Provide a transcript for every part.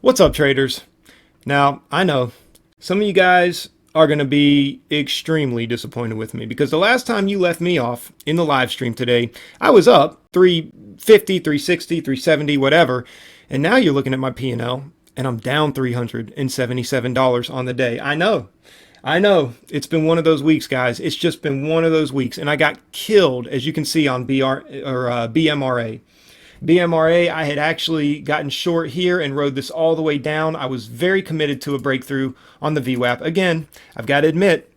What's up, traders? Now, I know some of you guys are going to be extremely disappointed with me because the last time you left me off in the live stream today, I was up 350, 360, 370, whatever. And now you're looking at my P&L and I'm down $377 on the day. I know. It's been one of those weeks, guys. It's just been one of those weeks. And I got killed, as you can see on BMRA. BMRA, I had actually gotten short here and rode this all the way down. I was very committed to a breakthrough on the VWAP. Again, I've got to admit,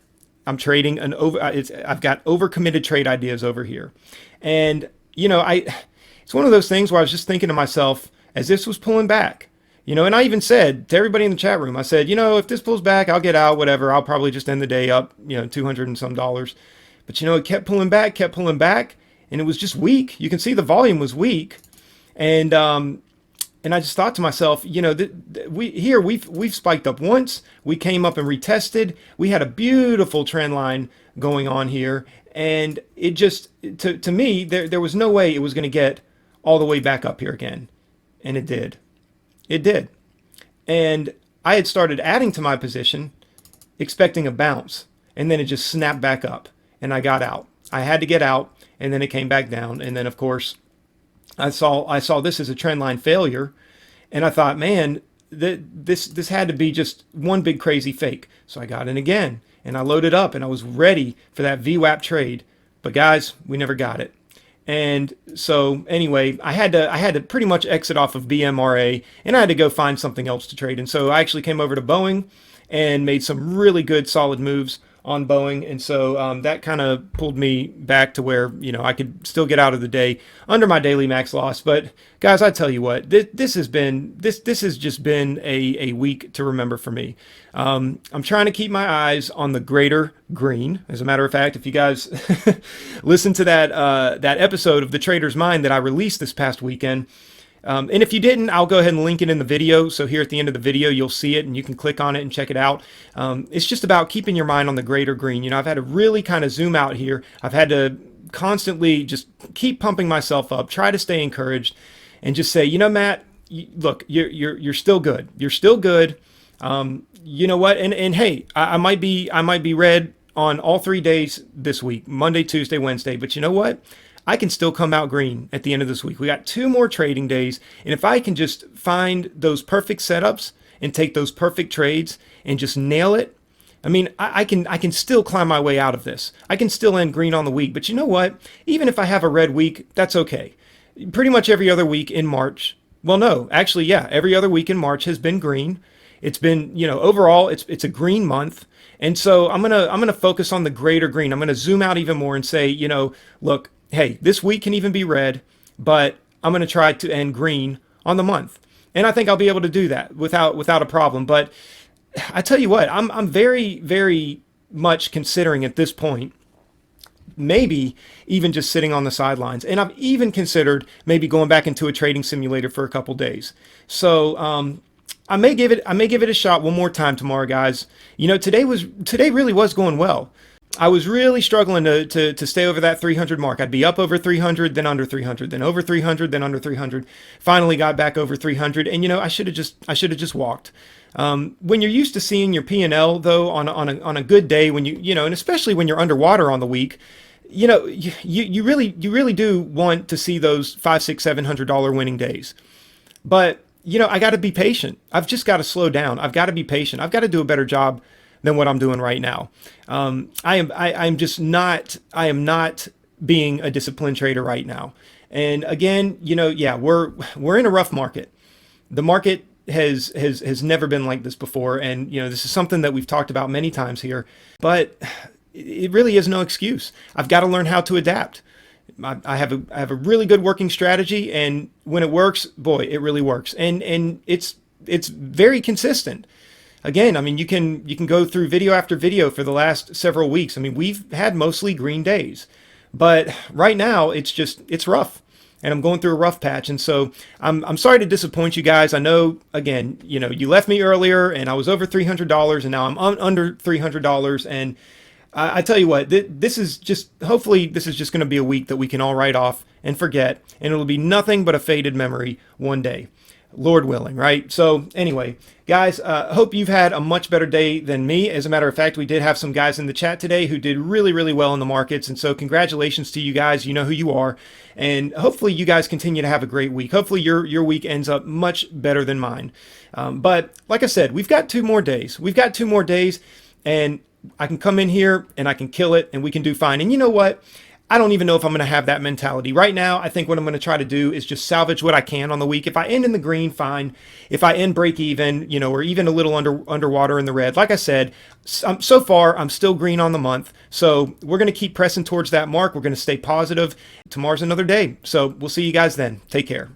I'm trading I've got overcommitted trade ideas over here. And, it's one of those things where I was just thinking to myself, as this was pulling back, and I even said to everybody in the chat room, I said, if this pulls back, I'll get out, whatever. I'll probably just end the day up, 200 and some dollars. But, it kept pulling back, and it was just weak. You can see the volume was weak. And I just thought to myself, we've spiked up once. We came up and retested. We had a beautiful trend line going on here, and it just to me there was no way it was going to get all the way back up here again, and it did. It did. And I had started adding to my position, expecting a bounce, and then it just snapped back up, and I got out. I had to get out, and then it came back down, and then of course I saw this as a trend line failure, and I thought, man, this had to be just one big crazy fake. So I got in again, and I loaded up, and I was ready for that VWAP trade. But guys, we never got it. And so anyway, I had to pretty much exit off of BMRA, and I had to go find something else to trade. And so I actually came over to Boeing and made some really good solid moves on Boeing, and so that kind of pulled me back to where I could still get out of the day under my daily max loss. But guys, I tell you what, this has just been a week to remember for me. I'm trying to keep my eyes on the greater green. As a matter of fact, if you guys listen to that episode of The Trader's Mind that I released this past weekend. And if you didn't, I'll go ahead and link it in the video. So here at the end of the video, you'll see it and you can click on it and check it out. It's just about keeping your mind on the greater green. I've had to really kind of zoom out here. I've had to constantly just keep pumping myself up, try to stay encouraged, and just say, Matt, look, you're still good. You're still good. You know what? And hey, I might be red on all 3 days this week, Monday, Tuesday, Wednesday. But you know what? I can still come out green at the end of this week. We got 2 more trading days, and if I can just find those perfect setups and take those perfect trades and just nail it, I mean, I can still climb my way out of this. I can still end green on the week. But you know what? Even if I have a red week, that's okay. Pretty much every other week in March. Well, no, actually, yeah, every other week in March has been green. It's been, overall, it's a green month. And so I'm gonna focus on the greater green. I'm gonna zoom out even more and say, look, hey, this week can even be red, but I'm going to try to end green on the month. And I think I'll be able to do that without a problem. But I tell you what, I'm very, very much considering at this point, maybe even just sitting on the sidelines. And I've even considered maybe going back into a trading simulator for a couple days. So I may give it a shot one more time tomorrow, guys. Today really was going well. I was really struggling to stay over that 300 mark. I'd be up over 300, then under 300, then over 300, then under 300. Finally got back over 300, and I should have just walked. When you're used to seeing your P&L though on a good day, when and especially when you're underwater on the week, you really do want to see those $500, $600, $700 winning days. But I got to be patient. I've just got to slow down. I've got to be patient. I've got to do a better job than what I'm doing right now. I am not being a disciplined trader right now. And again, yeah, we're in a rough market. The market has never been like this before. And, this is something that we've talked about many times here, but it really is no excuse. I've got to learn how to adapt. I have a really good working strategy, and when it works, boy, it really works. And it's very consistent. Again, I mean, you can go through video after video for the last several weeks. I mean, we've had mostly green days, but right now it's rough, and I'm going through a rough patch. And so I'm sorry to disappoint you guys. I know, again, you left me earlier and I was over $300, and now I'm under $300. And I tell you what, hopefully this is just going to be a week that we can all write off and forget, and it'll be nothing but a faded memory one day. Lord willing, right? So anyway, guys, hope you've had a much better day than me. As a matter of fact, we did have some guys in the chat today who did really, really well in the markets. And so congratulations to you guys. You know who you are. And hopefully you guys continue to have a great week. Hopefully your week ends up much better than mine. But like I said, we've got 2 more days. We've got 2 more days, and I can come in here and I can kill it and we can do fine. And you know what? I don't even know if I'm going to have that mentality. Right now, I think what I'm going to try to do is just salvage what I can on the week. If I end in the green, fine. If I end break even, or even a little underwater in the red, like I said, so far I'm still green on the month. So we're going to keep pressing towards that mark. We're going to stay positive. Tomorrow's another day. So we'll see you guys then. Take care.